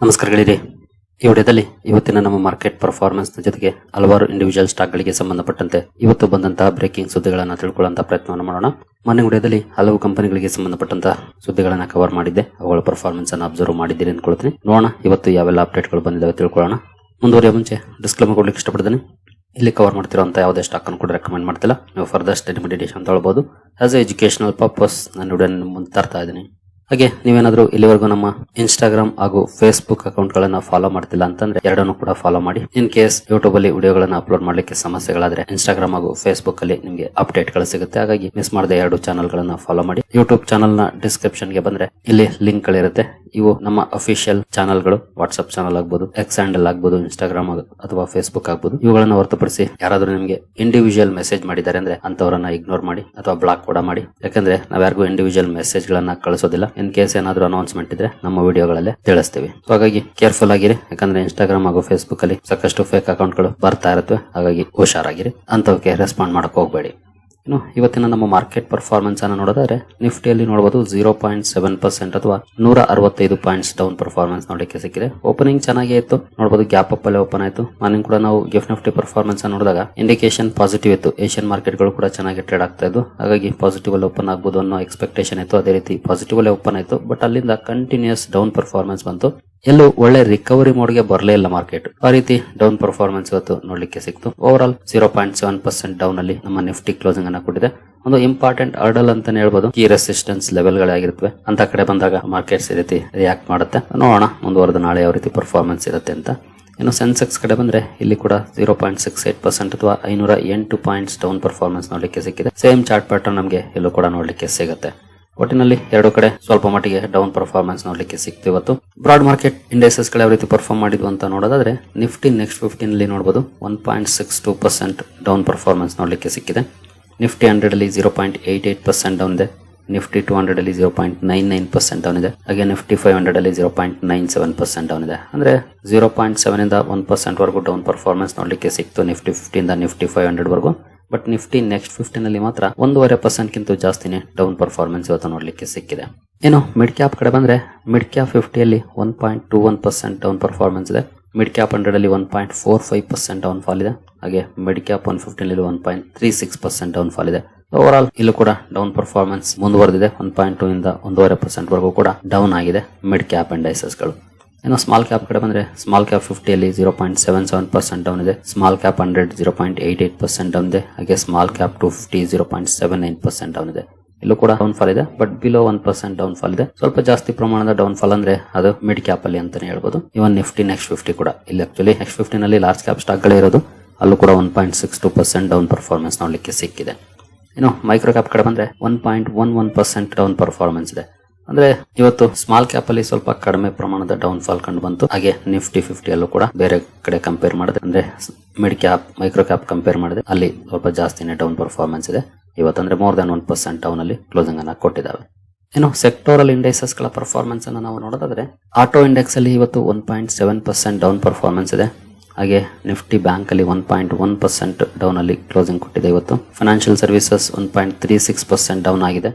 ನಮಸ್ಕಾರಗಳಿರಿ. ಈ ವಿಡಿಯೋದಲ್ಲಿ ಇವತ್ತಿನ ನಮ್ಮ ಮಾರ್ಕೆಟ್ ಪರ್ಫಾರ್ಮೆನ್ಸ್ ಜೊತೆಗೆ ಹಲವಾರು ಇಂಡಿವಿಜುವಲ್ ಸ್ಟಾಕ್ ಗಳಿಗೆ ಸಂಬಂಧಪಟ್ಟಂತೆ ಇವತ್ತು ಬಂದಂತಹ ಬ್ರೇಕಿಂಗ್ ಸುದ್ದಿಗಳನ್ನ ತಿಳ್ಕೊಳ್ಳುವಂತ ಪ್ರಯತ್ನವನ್ನು ಮಾಡೋಣ. ಮೊನ್ನೆ ವಿಡಿಯೋದಲ್ಲಿ ಹಲವು ಕಂಪನಿಗಳಿಗೆ ಸಂಬಂಧಪಟ್ಟಂತಹ ಸುದ್ದಿಗಳನ್ನ ಕವರ್ ಮಾಡಿದ್ದೆ, ಅವುಗಳ ಪರ್ಫಾರ್ಮೆನ್ಸ್ ಅನ್ನು ಅಬ್ಸರ್ವ್ ಮಾಡಿದ್ದೀರಿ ಅನ್ಕೊಳ್ತೀನಿ. ನೋಡೋಣ ಇವತ್ತು ಯಾವೆಲ್ಲ ಅಪ್ಡೇಟ್ಗಳು ಬಂದಿದ್ದಾವೆ ತಿಳ್ಕೊಳ್ಳೋಣ. ಮುಂದುವರಿಯ ಮುಂಚೆ ಡಿಸ್ಕ್ಲೇಮರ್ ಕೊಡ್ಲಿಕ್ಕೆ ಇಷ್ಟಪಡ್ತೀನಿ. ಇಲ್ಲಿ ಕವರ್ ಮಾಡ್ತಿರುವಂತಹ ಯಾವುದೇ ಸ್ಟಾಕ್ ಅನ್ನು ಕೂಡ ರೆಕಮೆಂಡ್ ಮಾಡ್ತಿಲ್ಲ. ನೀವು ಫರ್ದರ್ ಸ್ಟಡಿ ಮೆಡಿಟೇಷನ್ ತಗೊಳ್ಬಹುದು. ಆಸ್ ಎ ಎಜುಕೇಶನಲ್ ಪರ್ಪಸ್ ನಾನು ವಿಡಿಯೋ ಮುಂದೆ ತರ್ತಾ ಇದ್ದೀನಿ. ಹಾಗೆ ನೀವೇನಾದ್ರೂ ಇಲ್ಲಿವರೆಗೂ ನಮ್ಮ ಇನ್ಸ್ಟಾಗ್ರಾಮ್ ಹಾಗೂ ಫೇಸ್ಬುಕ್ ಅಕೌಂಟ್ ಗಳನ್ನ ಫಾಲೋ ಮಾಡ್ತಿಲ್ಲ ಅಂತಂದ್ರೆ ಎರಡನ್ನು ಕೂಡ ಫಾಲೋ ಮಾಡಿ. ಇನ್ ಕೇಸ್ ಯೂಟ್ಯೂಬ್ ಅಲ್ಲಿ ವಿಡಿಯೋಗಳನ್ನ ಅಪ್ಲೋಡ್ ಮಾಡ್ಲಿಕ್ಕೆ ಸಮಸ್ಯೆಗಳಾದ್ರೆ ಇನ್ಸ್ಟಾಗ್ರಾಮ್ ಹಾಗೂ ಫೇಸ್ಬುಕ್ ಅಲ್ಲಿ ನಿಮಗೆ ಅಪ್ಡೇಟ್ ಗಳು ಸಿಗುತ್ತೆ. ಹಾಗಾಗಿ ಮಿಸ್ ಮಾಡದೆ ಎರಡು ಚಾನಲ್ ಗಳನ್ನ ಫಾಲೋ ಮಾಡಿ. ಯೂಟ್ಯೂಬ್ ಚಾನಲ್ ನ ಡಿಸ್ಕ್ರಿಪ್ಷನ್ ಗೆ ಬಂದ್ರೆ ಇಲ್ಲಿ ಲಿಂಕ್ ಗಳಿರುತ್ತೆ. ಇವು ನಮ್ಮ ಅಫಿಷಿಯಲ್ ಚಾನಲ್ ಗಳು. ವಾಟ್ಸ್ಆಪ್ ಚಾನಲ್ ಆಗ್ಬಹುದು, ಎಕ್ಸ್ ಹ್ಯಾಂಡಲ್ ಆಗ್ಬಹುದು, ಇನ್ಸ್ಟಾಗ್ರಾಮ್ ಅಥವಾ ಫೇಸ್ಬುಕ್ ಆಗ್ಬಹುದು. ಇವುಗಳನ್ನ ಹೊರತುಪಡಿಸಿ ಯಾರಾದ್ರೂ ನಿಮಗೆ ಇಂಡಿವಿಜುವಲ್ ಮೆಸೇಜ್ ಮಾಡಿದ್ದಾರೆ ಅಂದ್ರೆ ಅಂತವರನ್ನ ಇಗ್ನೋರ್ ಮಾಡಿ ಅಥವಾ ಬ್ಲಾಕ್ ಕೂಡ ಮಾಡಿ. ಯಾಕಂದ್ರೆ ನಾವ್ ಯಾರಿಗೂ ಇಂಡಿವಿಜುವಲ್ ಮೆಸೇಜ್ ಗಳನ್ನ ಕಳಿಸೋದಿಲ್ಲ. ಇನ್ ಕೇಸ್ ಏನಾದ್ರೂ ಅನೌನ್ಸ್ಮೆಂಟ್ ಇದ್ರೆ ನಮ್ಮ ವಿಡಿಯೋಗಳಲ್ಲೇ ತಿಳಿಸ್ತೀವಿ. ಹಾಗಾಗಿ ಕೇರ್ಫುಲ್ ಆಗಿರಿ. ಯಾಕಂದ್ರೆ ಇನ್ಸ್ಟಾಗ್ರಾಮ್ ಹಾಗೂ ಫೇಸ್ಬುಕ್ ಅಲ್ಲಿ ಸಾಕಷ್ಟು ಫೇಕ್ ಅಕೌಂಟ್ ಗಳು ಬರ್ತಾ ಇರುತ್ತವೆ. ಹಾಗಾಗಿ ಹುಷಾರಾಗಿರಿ, ಅಂತವಕ್ಕೆ ರೆಸ್ಪಾಂಡ್ ಮಾಡಕ್ ಹೋಗಬೇಡಿ. ಇನ್ನು ಇವತ್ತಿನ ನಮ್ಮ ಮಾರ್ಕೆಟ್ ಪರ್ಫಾರ್ಮೆನ್ಸ್ ಅನ್ನು ನೋಡೋದಾದ್ರೆ ನಿಫ್ಟಿಯಲ್ಲಿ ನೋಡಬಹುದು 0.7% ಅಥವಾ 165 ಪಾಯಿಂಟ್ಸ್ ಡೌನ್ ಪರ್ಫಾರ್ಮೆನ್ಸ್ ನೋಡಲಿಕ್ಕೆ ಸಿಕ್ಕಿದೆ. ಓಪನಿಂಗ್ ಚೆನ್ನಾಗೇ ಇತ್ತು, ನೋಡಬಹುದು ಗ್ಯಾಪ್ ಅಪ್ ಅಲ್ಲೇ ಓಪನ್ ಆಯ್ತು. ಮಾರ್ನಿಂಗ್ ಕೂಡ ನಾವು ಗಿಫ್ಟ್ ನಿಫ್ಟಿ ಪರ್ಫಾರ್ಮೆನ್ಸ್ ಅನ್ನು ನೋಡಿದಾಗ ಇಂಡಿಕೇಶನ್ ಪಾಸಿಟಿವ್ ಇತ್ತು. ಏಷ್ಯನ್ ಮಾರ್ಕೆಟ್ ಗಳು ಕೂಡ ಚೆನ್ನಾಗಿ ಟ್ರೇಡ್ ಆಗ್ತಾ ಇದ್ದು, ಹಾಗಾಗಿ ಪಾಸಿಟಿವ್ ಅಲ್ಲಿ ಓಪನ್ ಆಗಬಹುದು ಅನ್ನೋ ಎಕ್ಸ್ಪೆಕ್ಟೇಷನ್ ಇತ್ತು. ಅದೇ ರೀತಿ ಪಾಸಿಟಿವ್ ಅಲ್ಲೇ ಓಪನ್ ಆಯ್ತು. ಬಟ್ ಅಲ್ಲಿಂದ ಕಂಟಿನ್ಯೂಸ್ ಡೌನ್ ಪರ್ಫಾರ್ಮೆನ್ಸ್ ಬಂತು. ಎಲ್ಲೂ ಒಳ್ಳೆ ರಿಕವರಿ ಮೋಡ್ಗೆ ಬರಲೇ ಇಲ್ಲ ಮಾರ್ಕೆಟ್. ಆ ರೀತಿ ಡೌನ್ ಪರ್ಫಾರ್ಮೆನ್ಸ್ ಇವತ್ತು ನೋಡ್ಲಿಕ್ಕೆ ಸಿಕ್ತು. ಓವರ್ ಆಲ್ 0.7% ಡೌನ್ ಅಲ್ಲಿ ನಮ್ಮ ನಿಫ್ಟಿ ಕ್ಲೋಸಿಂಗ್ ಅನ್ನ ಕೊಟ್ಟಿದೆ. ಒಂದು ಇಂಪಾರ್ಟೆಂಟ್ ಹರ್ಡಲ್ ಅಂತಾನೆ ಹೇಳ್ಬೋದು. ಕೀ ರೆಸಿಸ್ಟೆನ್ಸ್ ಲೆವೆಲ್ ಗಳಾಗಿರುತ್ತವೆ. ಅಂತ ಕಡೆ ಬಂದಾಗ ಮಾರ್ಕೆಟ್ಸ್ ಈ ರೀತಿ ರಿಯಾಕ್ಟ್ ಮಾಡುತ್ತೆ. ನೋಡೋಣ ಮುಂದುವರೆದ ನಾಳೆ ಯಾವ ರೀತಿ ಪರ್ಫಾರ್ಮೆನ್ಸ್ ಇರುತ್ತೆ ಅಂತ. ಇನ್ನು ಸೆನ್ಸೆಕ್ಸ್ ಕಡೆ ಬಂದ್ರೆ ಇಲ್ಲಿ ಕೂಡ 0.68% ಅಥವಾ 508 ಪಾಯಿಂಟ್ಸ್ ಡೌನ್ ಪರ್ಫಾರ್ಮೆನ್ಸ್ ನೋಡ್ಲಿಕ್ಕೆ ಸಿಕ್ಕಿದೆ. ಸೇಮ್ ಚಾರ್ಟ್ ಪ್ಯಾಟರ್ನ್ ನಮಗೆ ಇಲ್ಲೂ ಕೂಡ ನೋಡ್ಲಿಕ್ಕೆ ಸಿಗುತ್ತೆ. ಒಟ್ಟಿನಲ್ಲಿ ಎರಡು ಕಡೆ ಸ್ವಲ್ಪ ಮಟ್ಟಿಗೆ ಡೌನ್ ಪರ್ಫಾರ್ಮೆನ್ಸ್ ನೋಡ್ಲಿಕ್ಕೆ ಸಿಕ್ತು ಇವತ್ತು. ಬ್ರಾಡ್ ಮಾರ್ಕೆಟ್ ಇಂಡೈಸಸ್ ಗಳು ಯಾವ ರೀತಿ ಪರ್ಫಾರ್ಮ್ ಮಾಡಿದ್ವು ಅಂತ ನೋಡೋದಾದ್ರೆ ನಿಫ್ಟಿ ನೆಕ್ಸ್ಟ್ 15 ಅಲ್ಲಿ ನೋಡಬಹುದು 1.62% ಡೌನ್ ಪರ್ಫಾರ್ಮೆನ್ಸ್ ನೋಡ್ಲಿಕ್ಕೆ ಸಿಕ್ಕಿದೆ. ನಿಫ್ಟಿ 100 ಅಲ್ಲಿ 0.88% ಡೌನ್ ಇದೆ. ನಿಫ್ಟಿ 200 ಅಲ್ಲಿ 0.99% ಡೌನ್ ಇದೆ. ಹಾಗೆ ನಿಫ್ಟಿ 500 ಅಲ್ಲಿ 0.97% ಡೌನ್ ಇದೆ. ಅಂದ್ರೆ 0.7 ಇಂದ 1% ವರೆಗೂ ಡೌನ್ ಪರ್ಫಾರ್ಮೆನ್ಸ್ ನೋಡ್ಲಿಕ್ಕೆ ಸಿಕ್ತು ನಿಫ್ಟಿ 50 ಇಂದ ನಿಫ್ಟಿ 500 ವರೆಗೂ. ಬಟ್ ನಿಫ್ಟಿ ನೆಕ್ಸ್ಟ್ 15 ಅಲ್ಲಿ ಮಾತ್ರ 1.5% ಗಿಂತ ಜಾಸ್ತಿನೇ ಡೌನ್ ಪರ್ಫಾರ್ಮೆನ್ಸ್ ಇವತ್ತು ನೋಡ್ಲಿಕ್ಕೆ ಸಿಕ್ಕಿದೆ. ಏನು ಮಿಡ್ ಕ್ಯಾಪ್ ಕಡೆ ಬಂದ್ರೆ ಮಿಡ್ ಕ್ಯಾಪ್ 50 ಅಲ್ಲಿ 1.21% ಡೌನ್ ಪರ್ಫಾರ್ಮೆನ್ಸ್ ಇದೆ. ಮಿಡ್ ಕ್ಯಾಪ್ 100 ಅಲ್ಲಿ 1.45% ಡೌನ್ ಫಾಲ್ ಇದೆ. ಹಾಗೆ ಮಿಡ್ ಕ್ಯಾಪ್ 150 ಅಲ್ಲಿ 1.36% ಡೌನ್ ಫಾಲ್ ಇದೆ. ಓವರ್ ಆಲ್ ಇಲ್ಲೂ ಕೂಡ ಡೌನ್ ಪರ್ಫಾರ್ಮೆನ್ಸ್ ಮುಂದುವರೆದಿದೆ. 1.2 ಇಂದ 1.5% ವರೆಗೂ ಕೂಡ ಡೌನ್ ಆಗಿದೆ ಮಿಡ್ ಕ್ಯಾಪ್ ಇಂಡೈಸಸ್ ಗಳು. ಇನ್ನು ಸ್ಮಾಲ್ ಕ್ಯಾಪ್ ಕಡೆ ಬಂದ್ರೆ ಸ್ಮಾಲ್ ಕ್ಯಾಪ್ 50 ಅಲ್ಲಿ 0.77% ಡೌನ್ ಇದೆ. ಸ್ಮಾಲ್ ಕ್ಯಾಪ್ 100 0.88% ಡೌನ್ ಇದೆ. ಹಾಗೆ ಸ್ಮಾಲ್ ಕ್ಯಾಪ್ 250 0.79% ಡೌನ್ ಇದೆ. ಇಲ್ಲೂ ಕೂಡ ಡೌನ್ ಫಾಲ್ ಇದೆ. ಬಟ್ ಬಿಲೋ 1% ಡೌನ್ ಫಾಲ್ ಇದೆ. ಸ್ವಲ್ಪ ಜಾಸ್ತಿ ಪ್ರಮಾಣದ ಡೌನ್ ಫಾಲ್ ಅಂದ್ರೆ ಅದು ಮಿಡ್ ಕ್ಯಾಪ್ ಅಲ್ಲಿ ಅಂತಾನೆ ಹೇಳ್ಬೋದು. ಇವನ್ ನಿಫ್ಟಿ ನೆಕ್ಸ್ಟ್ 50 ಕೂಡ ಇಲ್ಲಿ ಆಕ್ಚುಲಿ ನೆಕ್ಸ್ಟ್ 15 ನಲ್ಲಿ ಲಾರ್ಜ್ ಕ್ಯಾಪ್ ಸ್ಟಾಕ್ ಗಳೇ ಇರೋದು. ಅಲ್ಲೂ ಕೂಡ 1.62% ಡೌನ್ ಪರ್ಫಾರ್ಮೆನ್ಸ್ ನೋಡ್ಲಿಕ್ಕೆ ಸಿಕ್ಕಿದೆ. ಇನ್ನು ಮೈಕ್ರೋ ಕ್ಯಾಪ್ ಕಡೆ ಬಂದ್ರೆ 1.11% ಡೌನ್ ಪರ್ಫಾರ್ಮೆನ್ಸ್ ಇದೆ. ಅಂದ್ರೆ ಇವತ್ತು ಸ್ಮಾಲ್ ಕ್ಯಾಪ್ ಅಲ್ಲಿ ಸ್ವಲ್ಪ ಕಡಿಮೆ ಪ್ರಮಾಣದ ಡೌನ್ ಫಾಲ್ ಕಂಡು ಬಂತು. ಹಾಗೆ ನಿಫ್ಟಿ 50 ಅಲ್ಲೂ ಕೂಡ ಬೇರೆ ಕಡೆ ಕಂಪೇರ್ ಮಾಡಿದ್ರೆ ಅಂದ್ರೆ mid cap micro cap compare ಮಾಡಿದ್ರೆ ಅಲ್ಲಿ ಸ್ವಲ್ಪ ಜಾಸ್ತಿನೇ ಡೌನ್ ಪರ್ಫಾರ್ಮೆನ್ಸ್ ಇದೆ ಇವತ್ತಂದ್ರೆ ಮೋರ್ ದನ್ 1% ಡೌನ್ ಅಲ್ಲಿ ಕ್ಲೋಸಿಂಗ್ ಅನ್ನ ಕೊಟ್ಟಿದ್ದಾವೆ. ಇನ್ನು ಸೆಕ್ಟೋರಲ್ ಇಂಡೈಸಸ್ ಗಳ ಪರ್ಫಾರ್ಮೆನ್ಸ್ ಅನ್ನು ನಾವು ನೋಡೋದಾದ್ರೆ ಆಟೋ ಇಂಡೆಕ್ಸ್ ಅಲ್ಲಿ ಇವತ್ತು 1.7% ಡೌನ್ ಪರ್ಫಾರ್ಮೆನ್ಸ್ ಇದೆ. ಹಾಗೆ ನಿಫ್ಟಿ ಬ್ಯಾಂಕ್ ಅಲ್ಲಿ 1.1% ಡೌನ್ ಅಲ್ಲಿ ಕ್ಲೋಸಿಂಗ್ ಕೊಟ್ಟಿದೆ ಇವತ್ತು. ಫೈನಾನ್ಷಿಯಲ್ ಸರ್ವಿಸಸ್ 1.36% ಡೌನ್ ಆಗಿದೆ.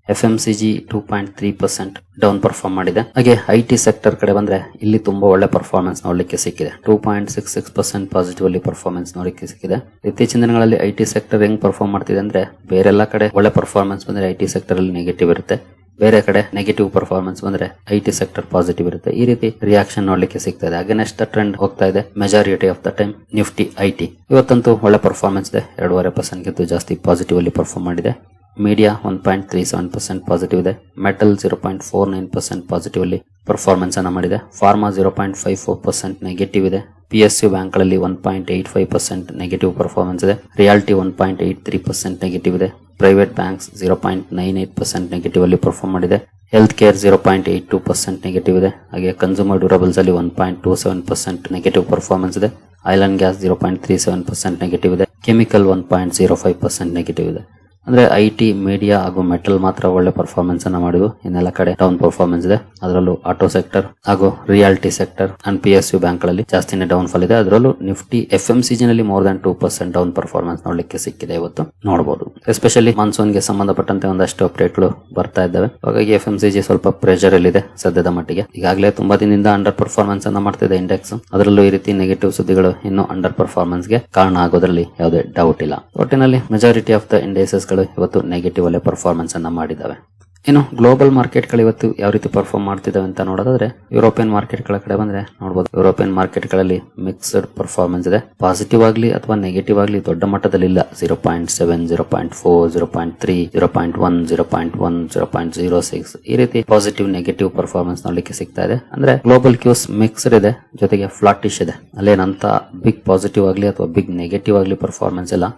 FMCG 2.3% ಡೌನ್ ಪರ್ಫಾರ್ಮ್ ಮಾಡಿದೆ. ಹಾಗೆ IT ಸೆಕ್ಟರ್ ಕಡೆ ಬಂದ್ರೆ ಇಲ್ಲಿ ತುಂಬಾ ಒಳ್ಳೆ ಪರ್ಫಾರ್ಮೆನ್ಸ್ ನೋಡ್ಲಿಕ್ಕೆ ಸಿಕ್ಕಿದೆ. 2.66% ಪಾಸಿಟಿವ್ ಅಲ್ಲಿ ಪರ್ಫಾರ್ಮೆನ್ಸ್ ನೋಡ್ಲಿಕ್ಕೆ ಸಿಕ್ಕಿದೆ. ಇತ್ತೀಚಿನ ದಿನಗಳಲ್ಲಿ IT ಸೆಕ್ಟರ್ ಹೆಂಗ್ ಪರ್ಫಾರ್ಮ್ ಮಾಡ್ತಿದೆ ಅಂದ್ರೆ ಬೇರೆಲ್ಲ ಕಡೆ ಒಳ್ಳೆ ಪರ್ಫಾರ್ಮೆನ್ಸ್ ಬಂದ್ರೆ IT ಸೆಕ್ಟರ್ ಅಲ್ಲಿ ನೆಗೆಟಿವ್ ಇರುತ್ತೆ. ಬೇರೆ ಕಡೆ ನೆಗೆಟಿವ್ ಪರ್ಫಾರ್ಮೆನ್ಸ್ ಬಂದ್ರೆ IT ಸೆಕ್ಟರ್ ಪಾಸಿಟಿವ್ ಇರುತ್ತೆ. ಈ ರೀತಿ ರಿಯಾಕ್ಷನ್ ನೋಡ್ಲಿಕ್ಕೆ ಸಿಗ್ತಾ ಇದೆ. ಅಗೇನೆಸ್ಟ್ ದ ಟ್ರೆಂಡ್ ಹೋಗ್ತಾ ಇದೆ majority of the time Nifty IT. ಇವತ್ತಂತೂ ಒಳ್ಳೆ ಪರ್ಫಾರ್ಮೆನ್ಸ್ ಇದೆ. 2.5% ಗಿಂತ ಜಾಸ್ತಿ ಪಾಸಿಟಿವ್ ಅಲ್ಲಿ ಪರ್ಫಾರ್ಮ್ ಮಾಡಿದೆ. ಮೀಡಿಯಾ 1.37% ಪಾಸಿಟಿವ್ ಇದೆ. ಮೆಟಲ್ 0.49% ಪಾಸಿಟಿವ್ ಅಲ್ಲಿ ಪರ್ಫಾರ್ಮೆನ್ಸ್ ಅನ್ನ ಮಾಡಿದೆ. ಫಾರ್ಮಾ 0.54% ನೆಗೆಟಿವ್ ಇದೆ. PSU ಬ್ಯಾಂಕ್ ಗಳಲ್ಲಿ 1.85% ನೆಗೆಟಿವ್ ಪರ್ಫಾರ್ಮೆನ್ಸ್ ಇದೆ. ರಿಯಾಲ್ಟಿ 1.83% ನೆಗೆಟಿವ್ ಇದೆ. ಪ್ರೈವೇಟ್ ಬ್ಯಾಂಕ್ಸ್ 0.98% ನೆಗೆಟಿವ್ ಅಲ್ಲಿ ಪರ್ಫಾರ್ಮ್ ಮಾಡಿದೆ. ಹೆಲ್ತ್ ಕೇರ್ 0.82% ನೆಗೆಟಿವ್ ಇದೆ. ಹಾಗೆ ಕನ್ಸ್ಯೂಮರ್ ಡ್ಯೂರಬಲ್ಸ್ ಅಲ್ಲಿ 1.27% ನೆಗೆಟಿವ್ ಪರ್ಫಾರ್ಮೆನ್ಸ್ ಇದೆ. ಆಯಿಲ್ ಅಂಡ್ ಗ್ಯಾಸ್ 0.37% ನೆಗೆಟಿವ್ ಇದೆ. ಕೆಮಿಕಲ್ 1.05% ನೆಗೆಟಿವ್ ಇದೆ. ಅಂದ್ರೆ IT, ಮೀಡಿಯಾ ಹಾಗೂ ಮೆಟಲ್ ಮಾತ್ರ ಒಳ್ಳೆ ಪರ್ಫಾರ್ಮೆನ್ಸ್ ಅನ್ನ ಮಾಡಿದ್ವು. ಇನ್ನೆಲ್ಲ ಕಡೆ ಡೌನ್ ಪರ್ಫಾರ್ಮೆನ್ಸ್ ಇದೆ. ಅದರಲ್ಲೂ ಆಟೋ ಸೆಕ್ಟರ್ ಹಾಗೂ reality sector and PSU bank ಗಳಲ್ಲಿ ಜಾಸ್ತಿನೇ ಡೌನ್ ಫಾಲ್ ಇದೆ. ಅದರಲ್ಲೂ ನಿಫ್ಟಿ FMCG ನಲ್ಲಿ ಮೋರ್ ದನ್ 2% ಡೌನ್ ಪರ್ಫಾರ್ಮೆನ್ಸ್ ನೋಡ್ಲಿಕ್ಕೆ ಸಿಕ್ಕಿದೆ ಇವತ್ತು ನೋಡಬಹುದು. ಎಸ್ಪೆಷಲಿ ಮಾನ್ಸೂನ್ ಗೆ ಸಂಬಂಧಪಟ್ಟಂತೆ ಒಂದಷ್ಟು ಅಪ್ಡೇಟ್ಗಳು ಬರ್ತಾ ಇದ್ದಾವೆ. ಹಾಗಾಗಿ FMCG ಸ್ವಲ್ಪ ಪ್ರೆಷರ್ ಅಲ್ಲಿದೆ ಸದ್ಯದ ಮಟ್ಟಿಗೆ. ಈಗಾಗಲೇ ತುಂಬಾ ದಿನದಿಂದ ಅಂಡರ್ ಪರ್ಫಾರ್ಮೆನ್ಸ್ ಅನ್ನ ಮಾಡ್ತಿದೆ ಇಂಡೆಕ್ಸ್. ಅದರಲ್ಲೂ ಈ ರೀತಿ ನೆಗೆಟಿವ್ ಸುದ್ದಿಗಳು ಇನ್ನು ಅಂಡರ್ ಪರ್ಫಾರ್ಮೆನ್ಸ್ ಗೆ ಕಾರಣ ಆಗೋದ್ರಲ್ಲಿ ಯಾವುದೇ ಡೌಟ್ ಇಲ್ಲ. ಒಟ್ಟಿನಲ್ಲಿ ಮೆಜಾರಿಟಿ ಆಫ್ ದ ಇಂಡೈಸಸ್ ಗಳು ಇವತ್ತು ನೆಗೆಟಿವ್ ಅಲ್ಲೇ ಪರ್ಫಾರ್ಮೆನ್ಸ್ ಅನ್ನ ಮಾಡಿದಾವೆ. ಇನ್ನು ಗ್ಲೋಬಲ್ ಮಾರ್ಕೆಟ್ ಗಳು ಇವತ್ತು ಯಾವ ರೀತಿ ಪರ್ಫಾರ್ಮ್ ಮಾಡ್ತಿದ್ದಾವೆ ಅಂತ ನೋಡೋದಾದ್ರೆ ಯುರೋಪಿಯನ್ ಮಾರ್ಕೆಟ್ ಗಳ ಕಡೆ ಬಂದ್ರೆ ನೋಡಬಹುದು. ಯುರೋಪಿಯನ್ ಮಾರ್ಕೆಟ್ ಗಳಲ್ಲಿ ಮಿಕ್ಸ್ಡ್ ಪರ್ಫಾರ್ಮೆನ್ಸ್ ಇದೆ. ಪಾಸಿಟಿವ್ ಆಗ್ಲಿ ಅಥವಾ ನೆಗೆಟಿವ್ ಆಗ್ಲಿ ದೊಡ್ಡ ಮಟ್ಟದಲ್ಲಿ ಇಲ್ಲ. 0.7, 0.4, 0.3, 0.1, 0.1, 0.06 ಈ ರೀತಿ ಪಾಸಿಟಿವ್ ನೆಗೆಟಿವ್ ಪರ್ಫಾರ್ಮೆನ್ಸ್ ನೋಡ್ಲಿಕ್ಕೆ ಸಿಗ್ತಾ ಇದೆ. ಅಂದ್ರೆ ಗ್ಲೋಬಲ್ ಕ್ಯೂಸ್ ಮಿಕ್ಸ್ಡ್ ಇದೆ, ಜೊತೆಗೆ ಫ್ಲಾಟಿಶ್ ಇದೆ. ಅಲ್ಲೇನಂತ ಬಿಗ್ ಪಾಸಿಟಿವ್ ಆಗ್ಲಿ ಅಥವಾ ಬಿಗ್ ನೆಗೆಟಿವ್ ಆಗ್ಲಿ ಪರ್ಫಾರ್ಮೆನ್ಸ್ ಇಲ್ಲ.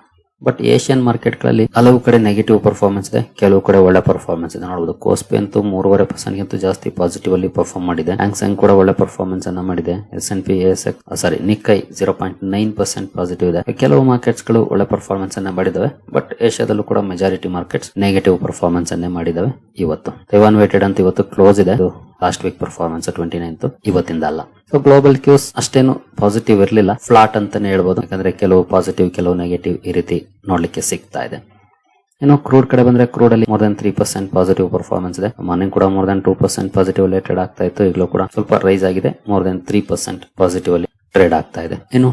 ಬಟ್ ಏಷ್ಯನ್ ಮಾರ್ಕೆಟ್ ಗಳಲ್ಲಿ ಹಲವು ಕಡೆ ನೆಗೆಟಿವ್ ಪರ್ಫಾರ್ಮೆನ್ಸ್ ಇದೆ, ಕೆಲವು ಕಡೆ ಒಳ್ಳೆ ಪರ್ಫಾರ್ಮೆನ್ಸ್ ಇದೆ ನೋಡಬಹುದು. ಕೋಸ್ಪಿ ಅಂತೂ 3.5% ಗಿಂತ ಜಾಸ್ತಿ ಪಾಸಿಟಿವ್ ಅಲ್ಲಿ ಪರ್ಫಾರ್ಮ್ ಮಾಡಿದೆ. ಹ್ಯಾಂಗ್ಸೆಂಗ್ ಕೂಡ ಒಳ್ಳೆ ಪರ್ಫಾರ್ಮೆನ್ಸ್ ಅನ್ನ ಮಾಡಿದೆ. S&P ASX ನಿಕ್ಕೈ 0.9% ಪಾಸಿಟಿವ್ ಇದೆ. ಕೆಲವು ಮಾರ್ಕೆಟ್ಸ್ ಗಳು ಒಳ್ಳೆ ಪರ್ಫಾರ್ಮೆನ್ಸ್ ಅನ್ನ ಮಾಡಿದಾವೆ. ಬಟ್ ಏಷ್ಯಾದಲ್ಲೂ ಕೂಡ ಮೆಜಾರಿಟಿ ಮಾರ್ಕೆಟ್ಸ್ ನೆಗೆಟಿವ್ ಪರ್ಫಾರ್ಮೆನ್ಸ್ ಅನ್ನೇ ಮಾಡಿದಾವೆ ಇವತ್ತು. ತೈವಾನ್ ವೇಟೆಡ್ ಅಂತ ಇವತ್ತು ಕ್ಲೋಸ್ ಇದೆ. ಲಾಸ್ಟ್ ವೀಕ್ ಪರ್ಫಾರ್ಮೆನ್ಸ್ 29th, ಇವತ್ತಿಂದ ಅಲ್ಲ. ಸೊ ಗ್ಲೋಬಲ್ ಕ್ಯೂಸ್ ಅಷ್ಟೇನು ಪಾಸಿಟಿವ್ ಇರಲಿಲ್ಲ, ಫ್ಲಾಟ್ ಅಂತಾನೆ ಹೇಳ್ಬೋದು. ಯಾಕಂದ್ರೆ ಕೆಲವು ಪಾಸಿಟಿವ್ ಕೆಲವು ನೆಗೆಟಿವ್ ಈ ರೀತಿ ನೋಡ್ಲಿಕ್ಕೆ ಸಿಗ್ತಾ ಇದೆ. ಇನ್ನು ಕ್ರೂಡ್ ಕಡೆ ಬಂದ್ರೆ ಕ್ರೂಡ್ ಅಲ್ಲಿ ಮೋರ್ ದನ್ 3% ಪಾಸಿಟಿವ್ ಪರ್ಫಾರ್ಮೆನ್ಸ್ ಇದೆ. ಮಾರ್ನಿಂಗ್ ಕೂಡ ಮೋರ್ ದನ್ 2% ಪಾಸಿಟಿವ್ ಅಲ್ಲಿ ಟ್ರೇಡ್ ಆಗ್ತಾ ಇತ್ತು. ಈಗಲೂ ಕೂಡ ಸ್ವಲ್ಪ ರೈಸ್ ಆಗಿದೆ, ಮೋರ್ ದನ್ 3% ಪಾಸಿಟಿವ್ ಅಲ್ಲಿ ಟ್ರೇಡ್ ಆಗ್ತಾ ಇದೆ. ಇನ್ನು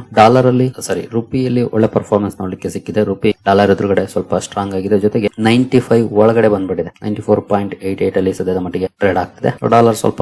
ರುಪಿಯಲ್ಲಿ ಒಳ್ಳೆ ಪರ್ಫಾರ್ಮೆನ್ಸ್ ನೋಡ್ಲಿಕ್ಕೆ ಸಿಕ್ಕಿದೆ. ರುಪಿ ಡಾಲರ್ ಎದುರುಗಡೆ ಸ್ವಲ್ಪ ಸ್ಟ್ರಾಂಗ್ ಆಗಿದೆ, ಜೊತೆಗೆ 95 ಒಳಗಡೆ ಬಂದ್ಬಿಟ್ಟಿದೆ. 94.88 ಅಲ್ಲಿ ಸದ್ಯದ ಮಟ್ಟಿಗೆ ಟ್ರೇಡ್ ಆಗ್ತಿದೆ. ಡಾಲರ್ ಸ್ವಲ್ಪ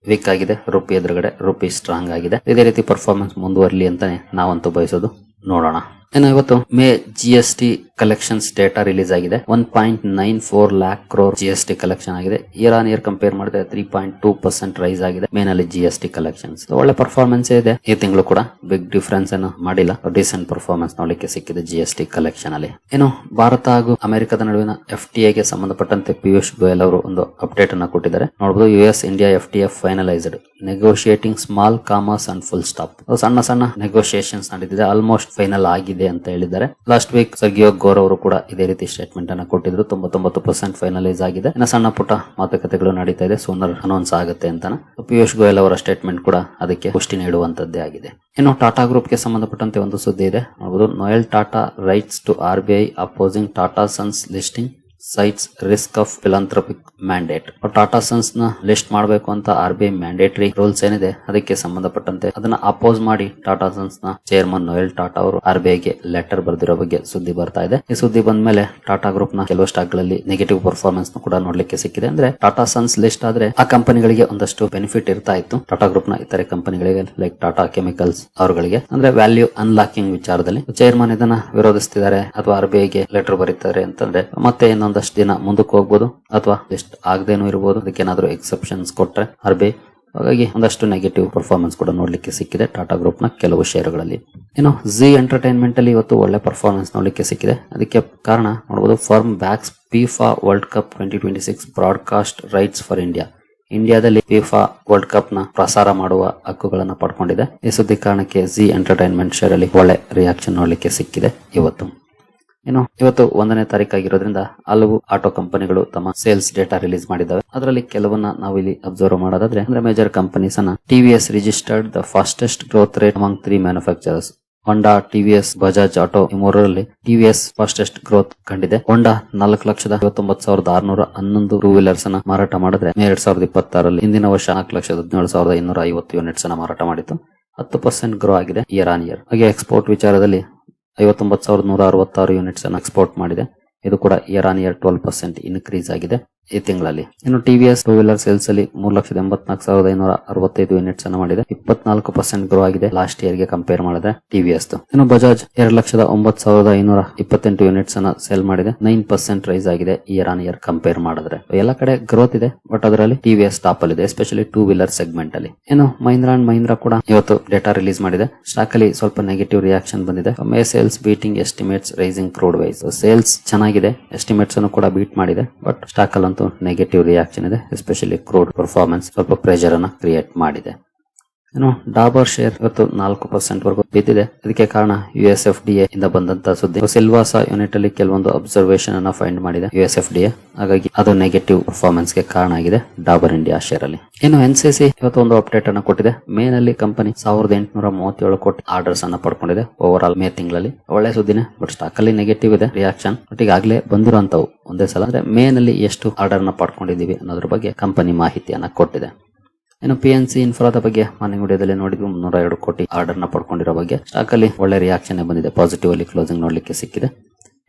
ವೀಕ್ ಆಗಿದೆ, ರುಪಿ ಎದುರುಗಡೆ ರುಪಿ ಸ್ಟ್ರಾಂಗ್ ಆಗಿದೆ. ಇದೇ ರೀತಿ ಪರ್ಫಾರ್ಮೆನ್ಸ್ ಮುಂದುವರಲಿ ಅಂತಾನೆ ನಾವಂತೂ ಬಯಸೋದು. ನೋಡೋಣ. ಇನ್ನು ಇವತ್ತು May GST collections data release ಆಗಿದೆ. 1.94 lakh crore GST ಕಲೆಕ್ಷನ್ ಆಗಿದೆ. ಇಯರ್ ಆನ್ ಇಯರ್ ಕಂಪೇರ್ ಮಾಡಿದ್ರೆ 3.2% ರೈಸ್ ಆಗಿದೆ ಮೇನಲ್ಲಿ GST ಕಲೆಕ್ಷನ್ಸ್. ಒಳ್ಳೆ ಪರ್ಫಾರ್ಮೆನ್ಸ್ ಇದೆ. ಈ ತಿಂಗಳು ಕೂಡ ಬಿಗ್ ಡಿಫರೆನ್ಸ್ ಅನ್ನು ಮಾಡಿಲ್ಲ, ಡಿಸೆಂಟ್ ಪರ್ಫಾರ್ಮೆನ್ಸ್ ನೋಡಲಿಕ್ಕೆ ಸಿಕ್ಕಿದೆ GST ಕಲೆಕ್ಷನ್ ಅಲ್ಲಿ. ಇನ್ನು ಭಾರತ ಹಾಗೂ ಅಮೆರಿಕದ ನಡುವಿನ FTA ಗೆ ಸಂಬಂಧಪಟ್ಟಂತೆ ಪಿಯೂಷ್ ಗೋಯಲ್ ಅವರು ಒಂದು ಅಪ್ಡೇಟ್ ಅನ್ನು ಕೊಟ್ಟಿದ್ದಾರೆ. ನೋಡಬಹುದು, US India FTA finalised, negotiating small commerce and full stop. ಸಣ್ಣ ಸಣ್ಣ ನೆಗೋಷಿಯೇಷನ್ಸ್ ನಡೆದಿದೆ, ಆಲ್ಮೋಸ್ಟ್ ಫೈನಲ್ ಆಗಿದೆ ಅಂತ ಹೇಳಿದ್ದಾರೆ. ಲಾಸ್ಟ್ ವೀಕ್ ಸರ್ಗಿಯೋ ಗೋರ್ ಅವರು ಕೂಡ ಇದೇ ರೀತಿ ಸ್ಟೇಟ್ಮೆಂಟ್ ಅನ್ನು ಕೊಟ್ಟಿದ್ರು. 99% ಫೈನಲೈಸ್ ಆಗಿದೆ. ಇನ್ನು ಸಣ್ಣ ಪುಟ್ಟ ಮಾತುಕತೆಗಳು ನಡೀತಾ ಇದೆ, ಸೋನರ್ ಅನೌನ್ಸ್ ಆಗುತ್ತೆ ಅಂತ. ಪಿಯೂಷ್ ಗೋಯಲ್ ಅವರ ಸ್ಟೇಟ್ಮೆಂಟ್ ಕೂಡ ಅದಕ್ಕೆ ಪುಷ್ಟಿ ನೀಡುವಂತದ್ದೇ ಆಗಿದೆ. ಇನ್ನು ಟಾಟಾ ಗ್ರೂಪ್ ಗೆ ಸಂಬಂಧಪಟ್ಟಂತೆ ಒಂದು ಸುದ್ದಿ ಇದೆ. ನೋಡಬಹುದು, Noel Tata writes to RBI opposing Tata Sons listing cites risk of philanthropic mandate. Tata Sons ನ ಲಿಸ್ಟ್ ಮಾಡಬೇಕು ಅಂತ RBI ಮ್ಯಾಂಡೇಟರಿ ರೂಲ್ಸ್ ಏನಿದೆ ಅದಕ್ಕೆ ಸಂಬಂಧಪಟ್ಟಂತೆ ಅದನ್ನ ಅಪೋಸ್ ಮಾಡಿ ಟಾಟಾ ಸನ್ಸ್ ನ ಚೇರ್ಮನ್ ನೋಯಲ್ ಟಾಟಾ ಅವರು RBI ಗೆ ಲೆಟರ್ ಬರೆದಿರೋ ಬಗ್ಗೆ ಸುದ್ದಿ ಬರ್ತಾ ಇದೆ. ಈ ಸುದ್ದಿ ಬಂದ ಮೇಲೆ ಟಾಟಾ ಗ್ರೂಪ್ ನ ಕೆಲವು ಸ್ಟಾಕ್ ಗಳಲ್ಲಿ ನೆಗೆಟಿವ್ ಪರ್ಫಾರ್ಮೆನ್ಸ್ ಕೂಡ ನೋಡ್ಲಿಕ್ಕೆ ಸಿಕ್ಕಿದೆ. ಅಂದ್ರೆ ಟಾಟಾ ಸನ್ಸ್ ಲಿಸ್ಟ್ ಆದ್ರೆ ಆ ಕಂಪನಿಗಳಿಗೆ ಒಂದಷ್ಟು ಬೆನಿಫಿಟ್ ಇರ್ತಾ ಇತ್ತು. ಟಾಟಾ ಗ್ರೂಪ್ ನ ಇತರೆ ಕಂಪನಿಗಳಿಗೆ ಲೈಕ್ ಟಾಟಾ ಕೆಮಿಕಲ್ಸ್ ಅವರುಗಳಿಗೆ ಅಂದ್ರೆ ವ್ಯಾಲ್ಯೂ ಅನ್ಲಾಕಿಂಗ್ ವಿಚಾರದಲ್ಲಿ ಚೇರ್ಮನ್ ಇದನ್ನ ವಿರೋಧಿಸ್ತಿದ್ದಾರೆ ಅಥವಾ RBI ಗೆ ಲೆಟರ್ ಬರೀತಾರೆ ಅಂತಂದ್ರೆ ಮತ್ತೆ ಇನ್ನೊಂದಷ್ಟು ದಿನ ಮುಂದಕ್ಕೆ ಹೋಗ್ಬೋದು ಅಥವಾ ಲಿಸ್ಟ್ ಆಗದೇನೂ ಇರಬಹುದು. ಅದಕ್ಕೆ ಏನಾದ್ರು ಎಕ್ಸೆಪ್ಷನ್ಸ್ ಕೊಟ್ರೆ RBI. ಹಾಗಾಗಿ ಒಂದಷ್ಟು ನೆಗೆಟಿವ್ ಪರ್ಫಾರ್ಮೆನ್ಸ್ ಕೂಡ ನೋಡ್ಲಿಕ್ಕೆ ಸಿಕ್ಕಿದೆ ಟಾಟಾ ಗ್ರೂಪ್ ನ ಕೆಲವು ಷೇರುಗಳಲ್ಲಿ. ಇನ್ನು ಜಿ ಎಂಟರ್ಟೈನ್ಮೆಂಟ್ ಅಲ್ಲಿ ಇವತ್ತು ಒಳ್ಳೆ ಪರ್ಫಾರ್ಮೆನ್ಸ್ ನೋಡ್ಲಿಕ್ಕೆ ಸಿಕ್ಕಿದೆ. ಅದಕ್ಕೆ ಕಾರಣ ನೋಡಬಹುದು, firm bags FIFA world cup 2026 broadcast rights for India. ಇಂಡಿಯಾದಲ್ಲಿ FIFA ವರ್ಲ್ಡ್ ಕಪ್ ನ ಪ್ರಸಾರ ಮಾಡುವ ಹಕ್ಕುಗಳನ್ನು ಪಡ್ಕೊಂಡಿದೆ. ಈ ಸುದ್ದಿ ಕಾರಣಕ್ಕೆ ಜಿ ಎಂಟರ್ಟೈನ್ಮೆಂಟ್ ಶೇರ್ ಅಲ್ಲಿ ಒಳ್ಳೆ ರಿಯಾಕ್ಷನ್ ನೋಡ್ಲಿಕ್ಕೆ ಸಿಕ್ಕಿದೆ ಇವತ್ತು. ಇನ್ನು ಇವತ್ತು 1ನೇ ತಾರೀಕಾಗಿರೋದ್ರಿಂದ ಹಲವು ಆಟೋ ಕಂಪನಿಗಳು ತಮ್ಮ ಸೇಲ್ಸ್ ಡೇಟಾ ರಿಲೀಸ್ ಮಾಡಿದ್ದಾವೆ. ಅದರಲ್ಲಿ ಕೆಲವನ್ನ ನಾವು ಇಲ್ಲಿ ಅಬ್ಸರ್ವ್ ಮಾಡೋದಾದ್ರೆ ಅಂದ್ರೆ ಮೇಜರ್ ಕಂಪನೀಸ್ ಅನ್ನ TVS registered the fastest growth rate among 3 manufacturers. Honda, TVS, Bajaj auto ಈ ಮೂರರಲ್ಲಿ TVS ಫಾಸ್ಟೆಸ್ಟ್ ಗ್ರೋತ್ ಕಂಡಿದೆ. ಹೊಂಡಾ 4,99,611 ಟೂ ವೀಲರ್ಸ್ ಅನ್ನ ಮಾರಾಟ ಮಾಡಿದ್ರೆ 2026ರಲ್ಲಿ ಹಿಂದಿನ ವರ್ಷ 4,17,250 ಯೂನಿಟ್ಸ್ ಅನ್ನ ಮಾರಾಟ ಮಾಡಿತ್ತು. 10% ಗ್ರೋ ಆಗಿದೆ ಇಯರ್ ಆನ್ ಇಯರ್. ಹಾಗೆ ಎಕ್ಸ್ಪೋರ್ಟ್ ವಿಚಾರದಲ್ಲಿ 59,166 ಯೂನಿಟ್ಸ್ ಅನ್ನು ಎಕ್ಸ್ಪೋರ್ಟ್ ಮಾಡಿದೆ. ಇದು ಕೂಡ ಇಯರ್ ಆನ್ ಇಯರ್ 12% ಇನ್ಕ್ರೀಸ್ ಆಗಿದೆ ಈ ತಿಂಗಳಲ್ಲಿ. ಇನ್ನು TVS ಟೂ ವೀಲರ್ ಸೇಲ್ಸ್ ಅಲ್ಲಿ 3,84,565 ಯೂನಿಟ್ಸ್ ಅನ್ನು ಮಾಡಿದೆ. 24% ಗ್ರೋ ಆಗಿದೆ ಲಾಸ್ಟ್ ಇಯರ್ ಗೆ ಕಂಪೇರ್ ಮಾಡಿದ್ರೆ TVS. ಇನ್ನು ಬಜಾಜ್ 2,09,528 ಯೂನಿಟ್ಸ್ ಅನ್ನ ಸೇಲ್ ಮಾಡಿದೆ. 9% ರೈಸ್ ಆಗಿದೆ ಇಯರ್ ಆನ್ ಇಯರ್ ಕಂಪೇರ್ ಮಾಡಿದ್ರೆ. ಎಲ್ಲ ಕಡೆ ಗ್ರೋತ್ ಇದೆ, ಬಟ್ ಅದರಲ್ಲಿ TVS ಟಾಪ್ ಅಲ್ಲಿ ಇದೆ, ಎಸ್ಪೆಷಲಿ ಟೂ ವೀಲರ್ ಸೆಗ್ಮೆಂಟ್ ಅಲ್ಲಿ. ಇನ್ನು ಮಹೀಂದ್ರಾ ಅಂಡ್ ಮಹೀಂದ್ರಾ ಕೂಡ ಇವತ್ತು ಡೇಟಾ ರಿಲೀಸ್ ಮಾಡಿದೆ. ಸ್ಟಾಕ್ ಅಲ್ಲಿ ಸ್ವಲ್ಪ ನೆಗೆಟಿವ್ ರಿಯಾಕ್ಷನ್ ಬಂದಿದೆ. May sales beating estimates rising crude wise. Sales ಚೆನ್ನಾಗಿದೆ, ಎಸ್ಟಿಮೇಟ್ಸ್ ಅನ್ನು ಕೂಡ ಬೀಟ್ ಮಾಡಿದೆ, ಬಟ್ ಸ್ಟಾಕ್ ಅಲ್ಲಂತೂ ನೆಗೆಟಿವ್ ರಿಯಾಕ್ಷನ್ ಇದೆ. ಎಸ್ಪೆಷಲಿ ಕ್ರೂಡ್ ಪರ್ಫಾರ್ಮೆನ್ಸ್ ಸ್ವಲ್ಪ ಪ್ರೆಷರ್ ಅನ್ನ ಕ್ರಿಯೇಟ್ ಮಾಡಿದೆ. ಇನ್ನು ಡಾಬರ್ ಶೇರ್ ಇವತ್ತು 4% ವರೆಗೂ ಬಿದ್ದಿದೆ. ಇದಕ್ಕೆ ಕಾರಣ USFDA ಇಂದ ಬಂದಂತ ಸುದ್ದಿ. ಸಿಲ್ವಾಸಾ ಯೂನಿಟ್ ಅಲ್ಲಿ ಕೆಲವೊಂದು ಅಬ್ಸರ್ವೇಷನ್ ಅನ್ನ ಫೈಂಡ್ ಮಾಡಿದೆ USFDA, ಹಾಗಾಗಿ ಅದು ನೆಗೆಟಿವ್ ಪರ್ಫಾರ್ಮೆನ್ಸ್ ಗೆ ಕಾರಣ ಆಗಿದೆ ಡಾಬರ್ ಇಂಡಿಯಾ ಶೇರ್ ಅಲ್ಲಿ. ಇನ್ನು NCC ಇವತ್ತು ಒಂದು ಅಪ್ಡೇಟ್ ಅನ್ನ ಕೊಟ್ಟಿದೆ. ಮೇ ನಲ್ಲಿ ಕಂಪನಿ 1837 ಕೋಟಿ ಆರ್ಡರ್ಸ್ ಅನ್ನ ಪಡ್ಕೊಂಡಿದೆ ಓವರ್ ಆಲ್ ಮೇ ತಿಂಗಳಲ್ಲಿ. ಒಳ್ಳೆ ಸುದ್ದಿನೇ, ಬಟ್ ಸ್ಟಾಕ್ ಅಲ್ಲಿ ನೆಗೆಟಿವ್ ಇದೆ ರಿಯಾಕ್ಷನ್. ಬಟ್ ಈಗಾಗಲೇ ಬಂದಿರುವಂತವು ಒಂದೇ ಸಲ ಅಂದ್ರೆ ಮೇ ನಲ್ಲಿ ಎಷ್ಟು ಆರ್ಡರ್ ನ ಪಡ್ಕೊಂಡಿದೀವಿ ಅನ್ನೋದ್ರ ಬಗ್ಗೆ ಕಂಪನಿ ಮಾಹಿತಿಯನ್ನ ಕೊಟ್ಟಿದೆ. ಇನ್ನು PNC ಇನ್ಫ್ರಾದ ಬಗ್ಗೆ ಮಾರ್ನಿಂಗ್ ವಿಡಿಯೋದಲ್ಲಿ ನೋಡಿದ್ವಿ. 302 ಕೋಟಿ ಆರ್ಡರ್ ನ ಪಡ್ಕೊಂಡಿರೋ ಬಗ್ಗೆ ಸ್ಟಾಕ್ ಅಲ್ಲಿ ಒಳ್ಳೆ ರಿಯಾಕ್ಷನ್ ಬಂದಿದೆ, ಪಾಸಿಟಿವ್ ಅಲ್ಲಿ ಕ್ಲೋಸಿಂಗ್ ನೋಡ್ಲಿಕ್ಕೆ ಸಿಕ್ಕಿದೆ.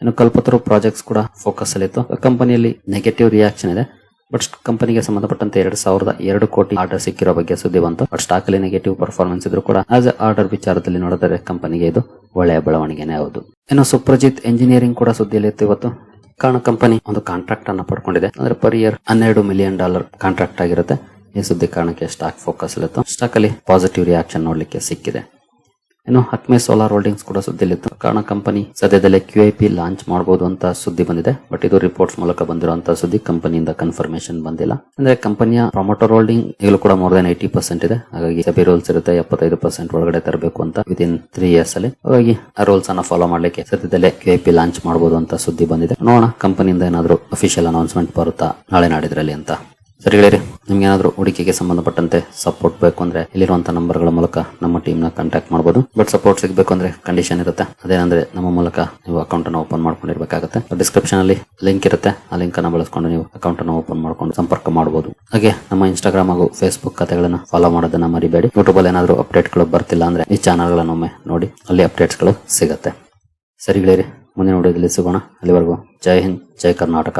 ಇನ್ನು ಕಲ್ಪತರು ಪ್ರಾಜೆಕ್ಟ್ಸ್ ಕೂಡ ಫೋಕಸ್ ಅಲ್ಲಿ ಇತ್ತು. ಕಂಪನಿಯಲ್ಲಿ ನೆಗೆಟಿವ್ ರಿಯಾಕ್ಷನ್ ಇದೆ, ಬಟ್ ಕಂಪನಿಗೆ ಸಂಬಂಧಪಟ್ಟಂತೆ 2002 ಕೋಟಿ ಆರ್ಡರ್ ಸಿಕ್ಕಿರೋ ಬಗ್ಗೆ ಸುದ್ದಿ ಬಂತು. ಬಟ್ ಸ್ಟಾಕ್ ಅಲ್ಲಿ ನೆಗೆಟಿವ್ ಪರ್ಫಾರ್ಮೆನ್ಸ್ ಇದ್ರು ಕೂಡ ಆಸ್ ಎ ಆರ್ಡರ್ ವಿಚಾರದಲ್ಲಿ ನೋಡಿದರೆ ಕಂಪನಿಗೆ ಇದು ಒಳ್ಳೆಯ ಬೆಳವಣಿಗೆನೇ ಹೌದು. ಇನ್ನು ಸುಪ್ರಜಿತ್ ಎಂಜಿನಿಯರಿಂಗ್ ಕೂಡ ಸುದ್ದಿಯಲ್ಲಿ ಇತ್ತು ಇವತ್ತು. ಕಾರಣ ಕಂಪನಿ ಒಂದು ಕಾಂಟ್ರಾಕ್ಟ್ ಅನ್ನ ಪಡ್ಕೊಂಡಿದೆ, ಅಂದ್ರೆ ಪರ್ ಇಯರ್ $12 ಮಿಲಿಯನ್ ಕಾಂಟ್ರಾಕ್ಟ್ ಆಗಿರುತ್ತೆ. ಈ ಸುದ್ದಿ ಕಾರಣಕ್ಕೆ ಸ್ಟಾಕ್ ಫೋಕಸ್ ಇತ್ತು. ಸ್ಟಾಕ್ ಅಲ್ಲಿ ಪಾಸಿಟಿವ್ ರಿಯಾಕ್ಷನ್ ನೋಡ್ಲಿಕ್ಕೆ ಸಿಕ್ಕಿದೆ. ಇನ್ನು ಹಕ್ಮೆ ಸೋಲಾರ್ ಹೋಲ್ಡಿಂಗ್ಸ್ ಕೂಡ ಸುದ್ದಿಲಿತ್ತು. ಕಾರಣ ಕಂಪನಿ ಸದ್ಯದಲ್ಲೇ QIP ಲಾಂಚ್ ಮಾಡಬಹುದು ಅಂತ ಸುದ್ದಿ ಬಂದಿದೆ, ಬಟ್ ಇದು ರಿಪೋರ್ಟ್ಸ್ ಮೂಲಕ ಬಂದಿರುವಂತಹ ಸುದ್ದಿ, ಕಂಪನಿಯಿಂದ ಕನ್ಫರ್ಮೇಶನ್ ಬಂದಿಲ್ಲ. ಅಂದ್ರೆ ಕಂಪನಿಯ ಪ್ರಮೋಟರ್ ಹೋಲ್ಡಿಂಗ್ ಈಗಲೂ ಕೂಡ ಮೋರ್ ದನ್ 80% ಇದೆ. ಹಾಗಾಗಿ ಸೆಬಿ ರೂಲ್ಸ್ ಇರುತ್ತೆ 75% ಒಳಗಡೆ ತರಬೇಕು ಅಂತ ವಿದಿನ್ 3 years ಅಲ್ಲಿ. ಹಾಗಾಗಿ ಆ ರೂಲ್ಸ್ ಅನ್ನ ಫಾಲೋ ಮಾಡ್ಲಿಕ್ಕೆ ಸದ್ಯದಲ್ಲೇ QIP ಲಾಂಚ್ ಮಾಡಬಹುದು ಅಂತ ಸುದ್ದಿ ಬಂದಿದೆ. ನೋಡೋಣ ಕಂಪನಿಯಿಂದ ಏನಾದ್ರು ಅಫಿಷಿಯಲ್ ಅನೌನ್ಸ್ಮೆಂಟ್ ಬರುತ್ತಾ ನಾಳೆ ನಾಡಿದ್ರಲ್ಲಿ ಅಂತ. ಸರಿ ಗೆಳೆಯರಿ, ನಿಮ್ಗೆ ಏನಾದ್ರು ಹೂಡಿಕೆಗೆ ಸಂಬಂಧಪಟ್ಟಂತೆ ಸಪೋರ್ಟ್ ಬೇಕು ಅಂದ್ರೆ ಇಲ್ಲಿರುವಂತಹ ನಂಬರ್ಗಳ ಮೂಲಕ ನಮ್ಮ ಟೀಮ್ ನ ಕಾಂಟ್ಯಾಕ್ಟ್ ಮಾಡಬಹುದು. ಬಟ್ ಸಪೋರ್ಟ್ ಸಿಗಬೇಕು ಅಂದ್ರೆ ಕಂಡೀಷನ್ ಇರುತ್ತೆ. ಅದೇನಂದ್ರೆ ನಮ್ಮ ಮೂಲಕ ನೀವು ಅಕೌಂಟ್ ಅನ್ನು ಓಪನ್ ಮಾಡ್ಕೊಂಡಿರ್ಬೇಕಾಗುತ್ತೆ. ಡಿಸ್ಕ್ರಿಪ್ಷನ್ ಅಲ್ಲಿ ಲಿಂಕ್ ಇರುತ್ತೆ, ಆ ಲಿಂಕ್ ಅನ್ನು ಬಳಸ್ಕೊಂಡು ನೀವು ಅಕೌಂಟ್ ಅನ್ನು ಓಪನ್ ಮಾಡ್ಕೊಂಡು ಸಂಪರ್ಕ ಮಾಡಬಹುದು. ಹಾಗೆ ನಮ್ಮ ಇನ್ಸ್ಟಾಗ್ರಾಮ್ ಹಾಗೂ ಫೇಸ್ಬುಕ್ ಖಾತೆಗಳನ್ನ ಫಾಲೋ ಮಾಡೋದನ್ನ ಮರಿಬೇಡಿ. ಯೂಟ್ಯೂಬ್ ಅಲ್ಲಿ ಏನಾದ್ರು ಅಪ್ಡೇಟ್ ಗಳು ಬರ್ತಿಲ್ಲ ಅಂದ್ರೆ ಈ ಚಾನಲ್ ಗಳನ್ನೊಮ್ಮೆ ನೋಡಿ, ಅಲ್ಲಿ ಅಪ್ಡೇಟ್ಸ್ ಗಳು ಸಿಗುತ್ತೆ. ಸರಿ ಗೆಳೆಯರಿ, ಮುಂದಿನ ವಿಡಿಯೋದಲ್ಲಿ ಸಿಗೋಣ. ಅಲ್ಲಿವರೆಗೂ ಜೈ ಹಿಂದ್, ಜೈ ಕರ್ನಾಟಕ.